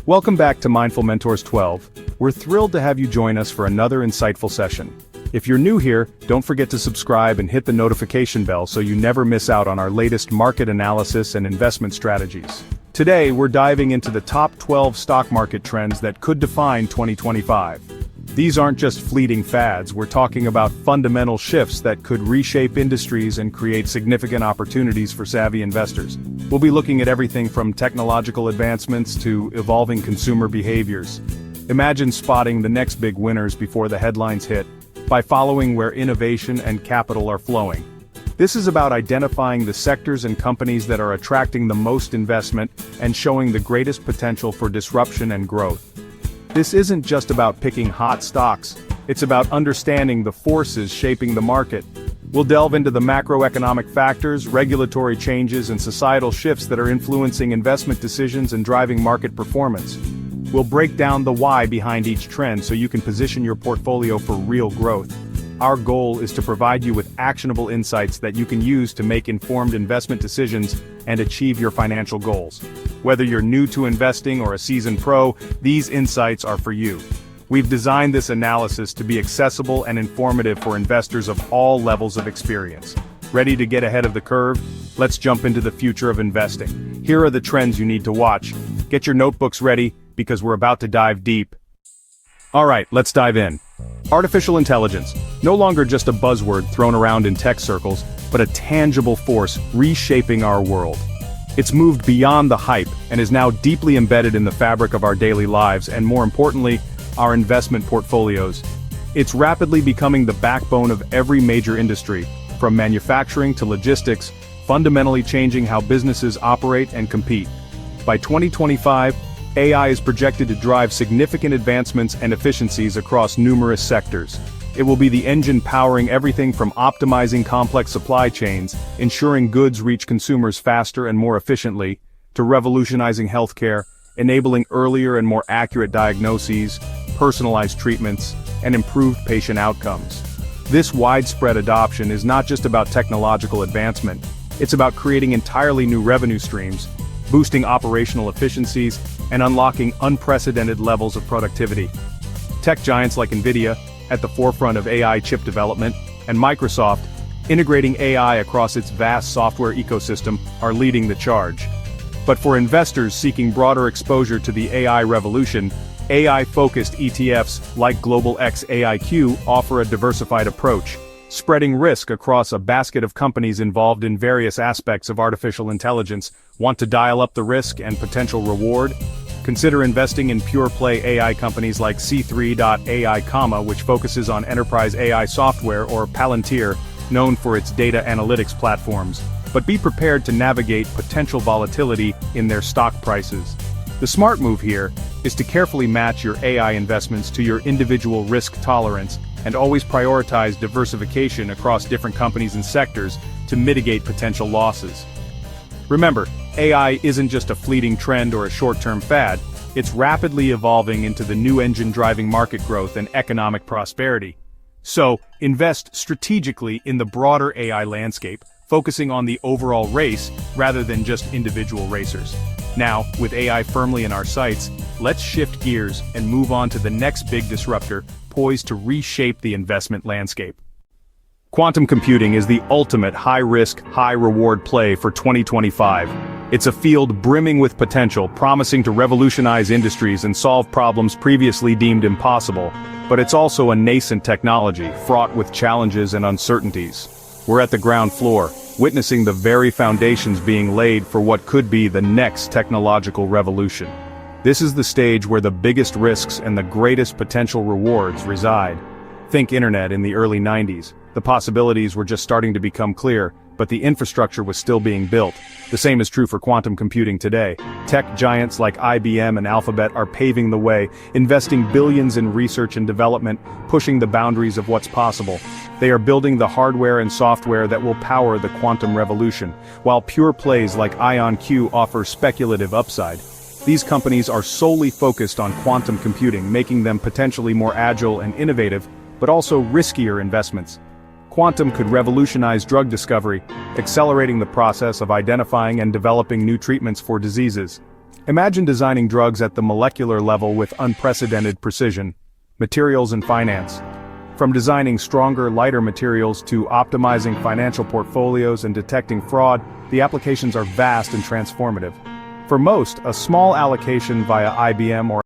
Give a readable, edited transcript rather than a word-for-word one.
Welcome back to Mindful Mentors 12. We're thrilled to have you join us for another insightful session. If you're new here, don't forget to subscribe and hit the notification bell so you never miss out on our latest market analysis and investment strategies. Today, we're diving into the top 12 stock market trends that could define 2025. These aren't just fleeting fads, we're talking about fundamental shifts that could reshape industries and create significant opportunities for savvy investors. We'll be looking at everything from technological advancements to evolving consumer behaviors. Imagine spotting the next big winners before the headlines hit, by following where innovation and capital are flowing. This is about identifying the sectors and companies that are attracting the most investment and showing the greatest potential for disruption and growth. This isn't just about picking hot stocks, it's about understanding the forces shaping the market. We'll delve into the macroeconomic factors, regulatory changes, and societal shifts that are influencing investment decisions and driving market performance. We'll break down the why behind each trend so you can position your portfolio for real growth. Our goal is to provide you with actionable insights that you can use to make informed investment decisions and achieve your financial goals. Whether you're new to investing or a seasoned pro, these insights are for you. We've designed this analysis to be accessible and informative for investors of all levels of experience. Ready to get ahead of the curve? Let's jump into the future of investing. Here are the trends you need to watch. Get your notebooks ready, because we're about to dive deep. Alright, let's dive in. Artificial intelligence, no longer just a buzzword thrown around in tech circles, but a tangible force reshaping our world. It's moved beyond the hype and is now deeply embedded in the fabric of our daily lives and, more importantly, our investment portfolios. It's rapidly becoming the backbone of every major industry, from manufacturing to logistics, fundamentally changing how businesses operate and compete. By 2025, AI is projected to drive significant advancements and efficiencies across numerous sectors. It will be the engine powering everything from optimizing complex supply chains, ensuring goods reach consumers faster and more efficiently, to revolutionizing healthcare, enabling earlier and more accurate diagnoses, personalized treatments, and improved patient outcomes. This widespread adoption is not just about technological advancement, it's about creating entirely new revenue streams, boosting operational efficiencies, and unlocking unprecedented levels of productivity. Tech giants like Nvidia, at the forefront of AI chip development, and Microsoft, integrating AI across its vast software ecosystem, are leading the charge. But for investors seeking broader exposure to the AI revolution, AI-focused ETFs like Global X AIQ offer a diversified approach, spreading risk across a basket of companies involved in various aspects of artificial intelligence. Want to dial up the risk and potential reward? Consider investing in pure-play AI companies like C3.ai, which focuses on enterprise AI software, or Palantir, known for its data analytics platforms. But be prepared to navigate potential volatility in their stock prices. The smart move here is to carefully match your AI investments to your individual risk tolerance, and always prioritize diversification across different companies and sectors to mitigate potential losses. Remember, AI isn't just a fleeting trend or a short-term fad, it's rapidly evolving into the new engine driving market growth and economic prosperity. So, invest strategically in the broader AI landscape, focusing on the overall race rather than just individual racers. Now, with AI firmly in our sights, let's shift gears and move on to the next big disruptor, poised to reshape the investment landscape. Quantum computing is the ultimate high-risk, high-reward play for 2025. It's a field brimming with potential, promising to revolutionize industries and solve problems previously deemed impossible. But it's also a nascent technology, fraught with challenges and uncertainties. We're at the ground floor, witnessing the very foundations being laid for what could be the next technological revolution. This is the stage where the biggest risks and the greatest potential rewards reside. Think internet in the early 90s. The possibilities were just starting to become clear, but the infrastructure was still being built. The same is true for quantum computing today. Tech giants like IBM and Alphabet are paving the way, investing billions in research and development, pushing the boundaries of what's possible. They are building the hardware and software that will power the quantum revolution, while pure plays like IonQ offer speculative upside. These companies are solely focused on quantum computing, making them potentially more agile and innovative, but also riskier investments. Quantum could revolutionize drug discovery, accelerating the process of identifying and developing new treatments for diseases. Imagine designing drugs at the molecular level with unprecedented precision. Materials and finance. From designing stronger, lighter materials to optimizing financial portfolios and detecting fraud, the applications are vast and transformative. For most, a small allocation via IBM or